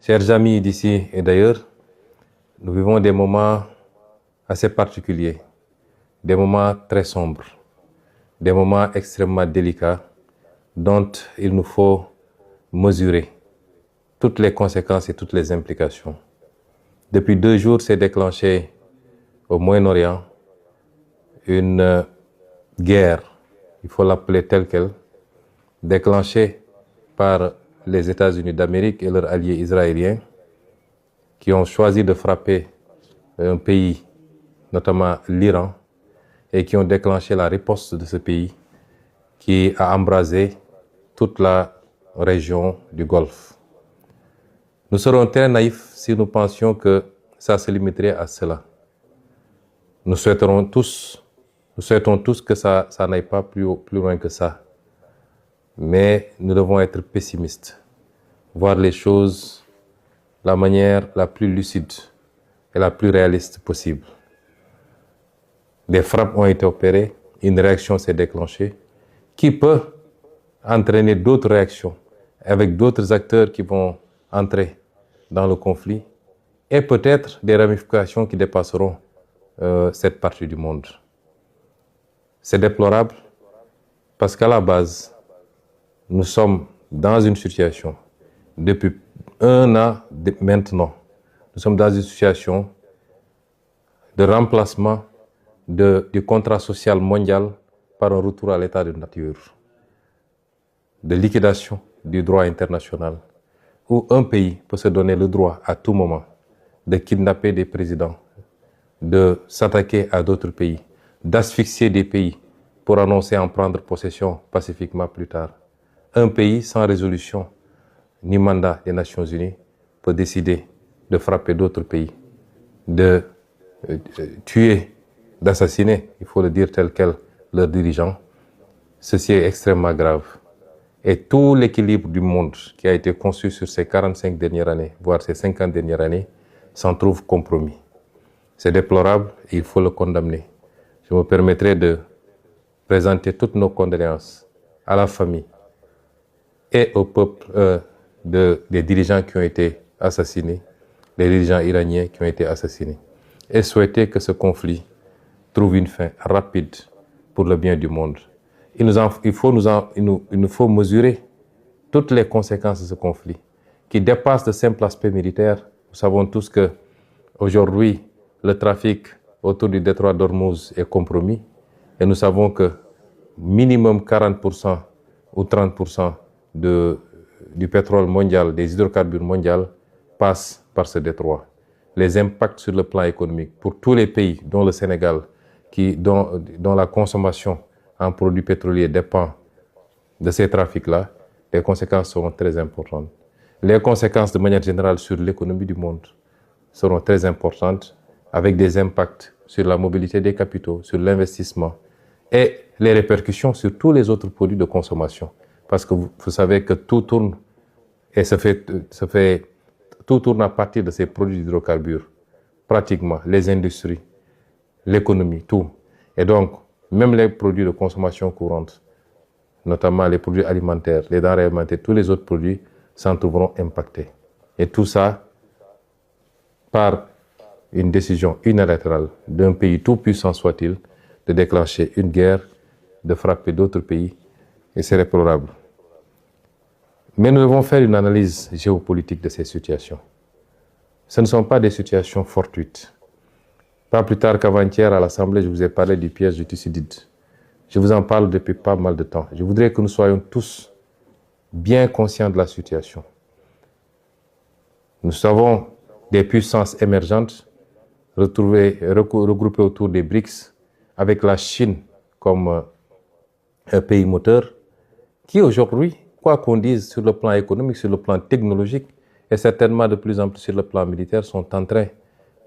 Chers amis d'ici et d'ailleurs, nous vivons des moments assez particuliers, des moments très sombres, des moments extrêmement délicats dont il nous faut mesurer toutes les conséquences et toutes les implications. Depuis 2 jours, s'est déclenché au Moyen-Orient une guerre, il faut l'appeler telle qu'elle, déclenchée par les États-Unis d'Amérique et leurs alliés israéliens qui ont choisi de frapper un pays, notamment l'Iran, et qui ont déclenché la riposte de ce pays qui a embrasé toute la région du Golfe. Nous serons très naïfs si nous pensions que ça se limiterait à cela. Nous souhaitons tous que ça n'aille pas plus loin que ça. Mais nous devons être pessimistes, voir les choses de la manière la plus lucide et la plus réaliste possible. Des frappes ont été opérées, une réaction s'est déclenchée, qui peut entraîner d'autres réactions avec d'autres acteurs qui vont entrer dans le conflit et peut-être des ramifications qui dépasseront cette partie du monde. C'est déplorable parce qu'à la base, nous sommes dans une situation, depuis 1 an maintenant, nous sommes dans une situation de remplacement du contrat social mondial par un retour à l'état de nature, de liquidation du droit international, où un pays peut se donner le droit à tout moment de kidnapper des présidents, de s'attaquer à d'autres pays, d'asphyxier des pays pour annoncer en prendre possession pacifiquement plus tard. Un pays sans résolution ni mandat des Nations Unies peut décider de frapper d'autres pays, de tuer, d'assassiner, il faut le dire tel quel, leurs dirigeants. Ceci est extrêmement grave. Et tout l'équilibre du monde qui a été conçu sur ces 45 dernières années, voire ces 50 dernières années, s'en trouve compromis. C'est déplorable et il faut le condamner. Je me permettrai de présenter toutes nos condoléances à la famille et au peuple des dirigeants qui ont été assassinés, les dirigeants iraniens qui ont été assassinés, et souhaiter que ce conflit trouve une fin rapide pour le bien du monde. Il nous faut mesurer toutes les conséquences de ce conflit, qui dépassent le simple aspect militaire. Nous savons tous que aujourd'hui, le trafic autour du détroit d'Ormuz est compromis, et nous savons que minimum 40% ou 30% du pétrole mondial, des hydrocarbures mondiaux, passent par ce détroit. Les impacts sur le plan économique pour tous les pays, dont le Sénégal, dont la consommation en produits pétroliers dépend de ces trafics-là, les conséquences seront très importantes. Les conséquences de manière générale sur l'économie du monde seront très importantes, avec des impacts sur la mobilité des capitaux, sur l'investissement et les répercussions sur tous les autres produits de consommation. Parce que vous savez que tout tourne et tout tourne à partir de ces produits d'hydrocarbures, pratiquement les industries, l'économie, tout. Et donc, même les produits de consommation courante, notamment les produits alimentaires, les denrées alimentaires, tous les autres produits s'en trouveront impactés. Et tout ça par une décision unilatérale d'un pays tout puissant soit-il de déclencher une guerre, de frapper d'autres pays, et c'est déplorable. Mais nous devons faire une analyse géopolitique de ces situations. Ce ne sont pas des situations fortuites. Pas plus tard qu'avant-hier à l'Assemblée, je vous ai parlé du piège du Thucydide. Je vous en parle depuis pas mal de temps. Je voudrais que nous soyons tous bien conscients de la situation. Nous avons des puissances émergentes regroupées autour des BRICS, avec la Chine comme un pays moteur, qui aujourd'hui, quoi qu'on dise sur le plan économique, sur le plan technologique, et certainement de plus en plus sur le plan militaire, sont en train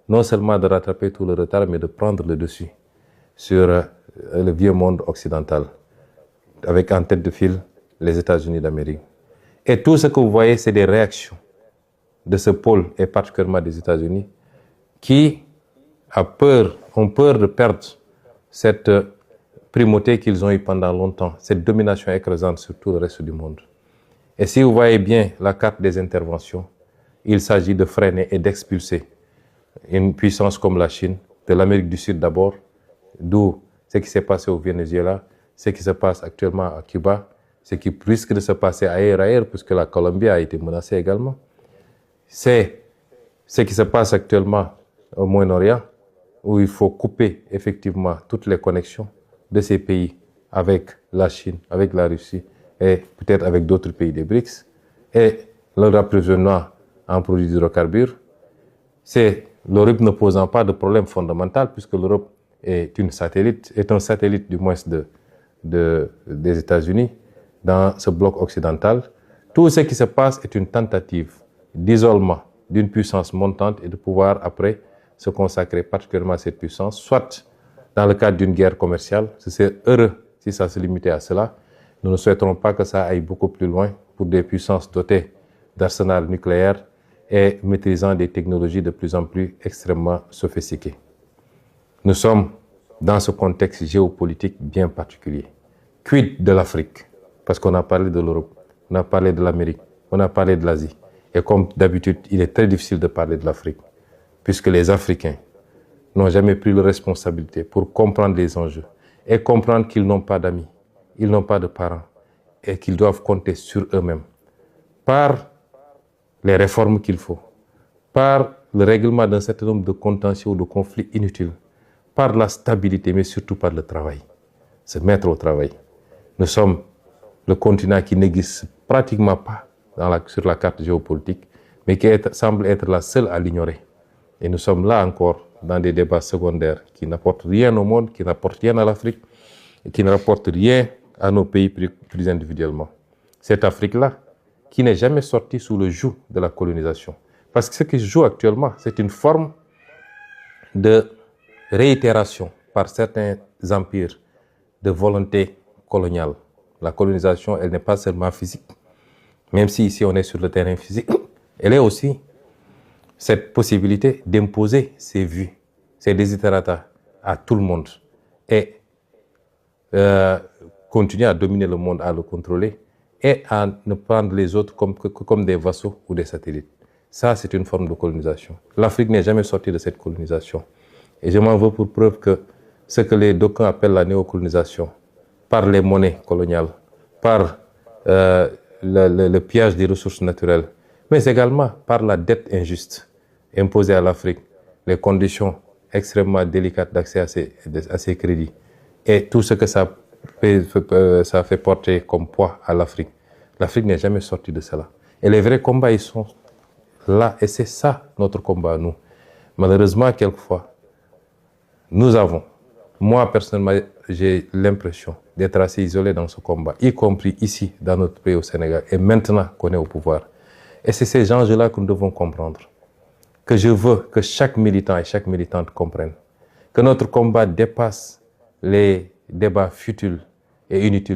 non seulement de rattraper tout le retard, mais de prendre le dessus sur le vieux monde occidental, avec en tête de file les États-Unis d'Amérique. Et tout ce que vous voyez, c'est des réactions de ce pôle, et particulièrement des États-Unis, qui ont peur de perdre cette primauté qu'ils ont eue pendant longtemps, cette domination écrasante sur tout le reste du monde. Et si vous voyez bien la carte des interventions, il s'agit de freiner et d'expulser une puissance comme la Chine, de l'Amérique du Sud d'abord, d'où ce qui s'est passé au Venezuela, ce qui se passe actuellement à Cuba, ce qui risque de se passer ailleurs, puisque la Colombie a été menacée également. C'est ce qui se passe actuellement au Moyen-Orient, où il faut couper effectivement toutes les connexions de ces pays avec la Chine, avec la Russie et peut-être avec d'autres pays des BRICS, et leur approvisionnement en produits hydrocarbures. C'est l'Europe ne posant pas de problème fondamental, puisque l'Europe est un satellite du moins des États-Unis dans ce bloc occidental. Tout ce qui se passe est une tentative d'isolement d'une puissance montante et de pouvoir après se consacrer particulièrement à cette puissance, soit dans le cadre d'une guerre commerciale. C'est heureux si ça se limitait à cela. Nous ne souhaiterons pas que ça aille beaucoup plus loin pour des puissances dotées d'arsenal nucléaire et maîtrisant des technologies de plus en plus extrêmement sophistiquées. Nous sommes dans ce contexte géopolitique bien particulier. Quid de l'Afrique? Parce qu'on a parlé de l'Europe, on a parlé de l'Amérique, on a parlé de l'Asie. Et comme d'habitude, il est très difficile de parler de l'Afrique, puisque les Africains n'ont jamais pris la responsabilité pour comprendre les enjeux et comprendre qu'ils n'ont pas d'amis, ils n'ont pas de parents et qu'ils doivent compter sur eux-mêmes par les réformes qu'il faut, par le règlement d'un certain nombre de contentieux ou de conflits inutiles, par la stabilité, mais surtout par le travail, se mettre au travail. Nous sommes le continent qui n'existe pratiquement pas sur la carte géopolitique, mais qui semble être la seule à l'ignorer. Et nous sommes là encore dans des débats secondaires qui n'apportent rien au monde, qui n'apportent rien à l'Afrique, et qui ne rapportent rien à nos pays plus individuellement. Cette Afrique-là, qui n'est jamais sortie sous le joug de la colonisation. Parce que ce qui se joue actuellement, c'est une forme de réitération par certains empires de volonté coloniale. La colonisation, elle n'est pas seulement physique, même si ici on est sur le terrain physique, elle est aussi cette possibilité d'imposer ses vues, ses desiderata à tout le monde et continuer à dominer le monde, à le contrôler et à ne prendre les autres comme des vassaux ou des satellites. Ça, c'est une forme de colonisation. L'Afrique n'est jamais sortie de cette colonisation. Et je m'en veux pour preuve que ce que les d'aucuns appellent la néocolonisation, par les monnaies coloniales, par le pillage des ressources naturelles, mais également par la dette injuste imposée à l'Afrique, les conditions extrêmement délicates d'accès à ces crédits et tout ce que ça fait porter comme poids à l'Afrique. L'Afrique n'est jamais sortie de cela. Et les vrais combats, ils sont là. Et c'est ça notre combat, nous. Malheureusement, quelquefois, moi personnellement, j'ai l'impression d'être assez isolé dans ce combat, y compris ici, dans notre pays au Sénégal, et maintenant qu'on est au pouvoir. Et c'est ces enjeux-là que nous devons comprendre. Que je veux que chaque militant et chaque militante comprennent que notre combat dépasse les débats futiles et inutiles